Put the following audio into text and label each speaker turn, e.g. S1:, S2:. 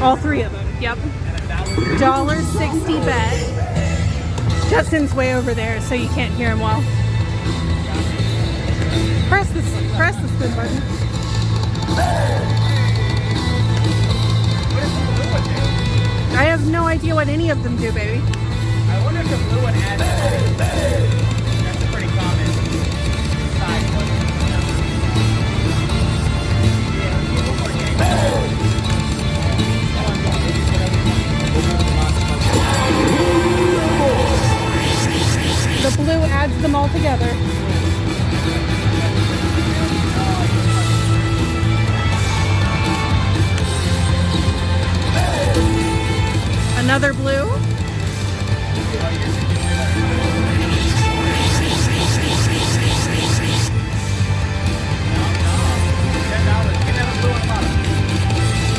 S1: All three of them, yep. $1.60 bet. Justin's way over there, so you can't hear him well. Press the spin button. I have no idea what any of them do, baby.
S2: I wonder if the blue one adds. That's a pretty common side one.
S1: The blue adds them all together. Another blue.